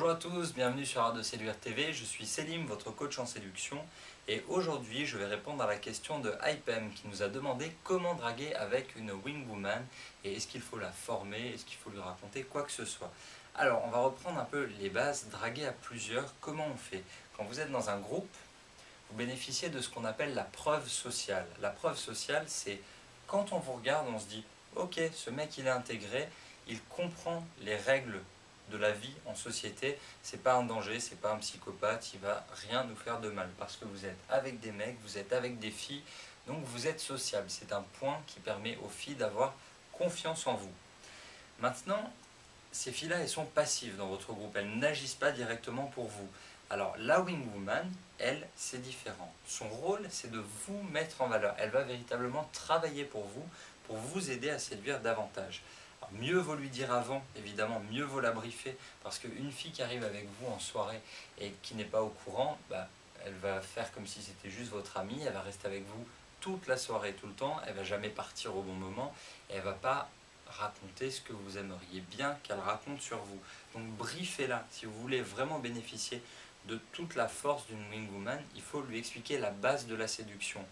Bonjour à tous, bienvenue sur Art de Séduire TV, je suis Selim, votre coach en séduction et aujourd'hui je vais répondre à la question de Hypem qui nous a demandé comment draguer avec une wing woman et est-ce qu'il faut la former, est-ce qu'il faut lui raconter quoi que ce soit. Alors on va reprendre un peu les bases, draguer à plusieurs, comment on fait? Quand vous êtes dans un groupe, vous bénéficiez de ce qu'on appelle la preuve sociale. La preuve sociale c'est quand on vous regarde on se dit ok ce mec il est intégré, il comprend les règles de la vie en société, c'est pas un danger, c'est pas un psychopathe, il va rien nous faire de mal parce que vous êtes avec des mecs, vous êtes avec des filles, donc vous êtes sociable. C'est un point qui permet aux filles d'avoir confiance en vous. Maintenant, ces filles-là, elles sont passives dans votre groupe, elles n'agissent pas directement pour vous. Alors la wing woman, elle, c'est différent. Son rôle, c'est de vous mettre en valeur. Elle va véritablement travailler pour vous aider à séduire davantage. Alors, mieux vaut lui dire avant, évidemment, mieux vaut la briefer, parce qu'une fille qui arrive avec vous en soirée et qui n'est pas au courant, elle va faire comme si c'était juste votre amie, elle va rester avec vous toute la soirée, tout le temps, elle va jamais partir au bon moment, et elle va pas raconter ce que vous aimeriez bien qu'elle raconte sur vous. Donc briefez-la, si vous voulez vraiment bénéficier de toute la force d'une wing woman, il faut lui expliquer la base de la séduction.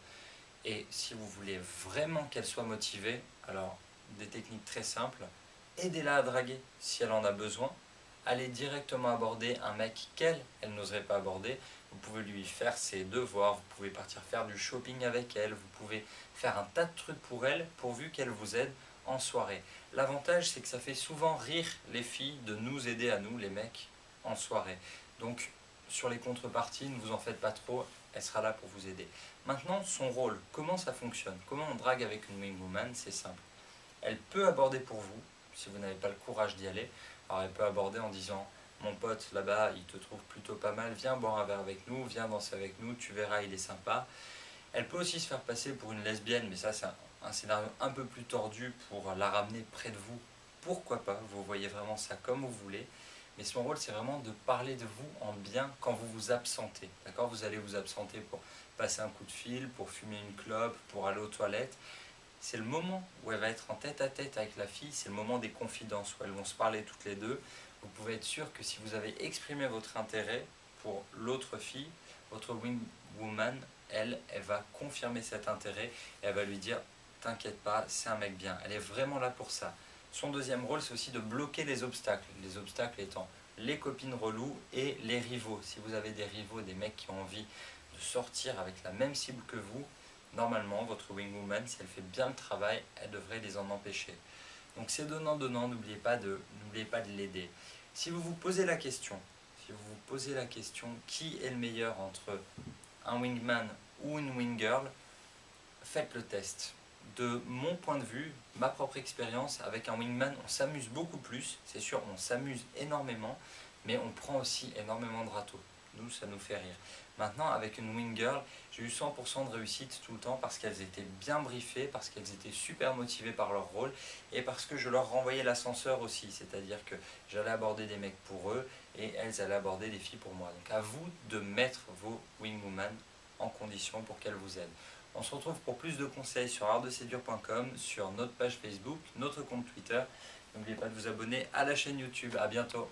Et si vous voulez vraiment qu'elle soit motivée, alors des techniques très simples, aidez-la à draguer si elle en a besoin. Allez directement aborder un mec qu'elle n'oserait pas aborder. Vous pouvez lui faire ses devoirs, vous pouvez partir faire du shopping avec elle, vous pouvez faire un tas de trucs pour elle, pourvu qu'elle vous aide en soirée. L'avantage, c'est que ça fait souvent rire les filles de nous aider à nous, les mecs, en soirée. Donc, sur les contreparties, ne vous en faites pas trop, elle sera là pour vous aider. Maintenant, son rôle, comment ça fonctionne? Comment on drague avec une wing woman? C'est simple. Elle peut aborder pour vous, si vous n'avez pas le courage d'y aller. Alors elle peut aborder en disant « Mon pote là-bas, il te trouve plutôt pas mal, viens boire un verre avec nous, viens danser avec nous, tu verras, il est sympa. » Elle peut aussi se faire passer pour une lesbienne, mais ça c'est un scénario un peu plus tordu pour la ramener près de vous. Pourquoi pas? Vous voyez vraiment ça comme vous voulez. Mais son rôle, c'est vraiment de parler de vous en bien quand vous vous absentez. D'accord? Vous allez vous absenter pour passer un coup de fil, pour fumer une clope, pour aller aux toilettes. C'est le moment où elle va être en tête à tête avec la fille, c'est le moment des confidences, où elles vont se parler toutes les deux. Vous pouvez être sûr que si vous avez exprimé votre intérêt pour l'autre fille, votre wing woman, elle va confirmer cet intérêt et elle va lui dire « T'inquiète pas, c'est un mec bien ». Elle est vraiment là pour ça. Son deuxième rôle, c'est aussi de bloquer les obstacles étant les copines reloues et les rivaux. Si vous avez des rivaux, des mecs qui ont envie de sortir avec la même cible que vous, normalement, votre wing woman, si elle fait bien le travail, elle devrait les en empêcher. Donc c'est donnant-donnant, n'oubliez pas de l'aider. Si vous vous posez la question, qui est le meilleur entre un wingman ou une wing girl, faites le test. De mon point de vue, ma propre expérience, avec un wingman, on s'amuse beaucoup plus. C'est sûr, on s'amuse énormément, mais on prend aussi énormément de râteaux. Nous, ça nous fait rire. Maintenant, avec une wing girl, j'ai eu 100% de réussite tout le temps parce qu'elles étaient bien briefées, parce qu'elles étaient super motivées par leur rôle et parce que je leur renvoyais l'ascenseur aussi. C'est-à-dire que j'allais aborder des mecs pour eux et elles allaient aborder des filles pour moi. Donc à vous de mettre vos wingwoman en condition pour qu'elles vous aident. On se retrouve pour plus de conseils sur artdeséduire.com, sur notre page Facebook, notre compte Twitter. N'oubliez pas de vous abonner à la chaîne YouTube. À bientôt.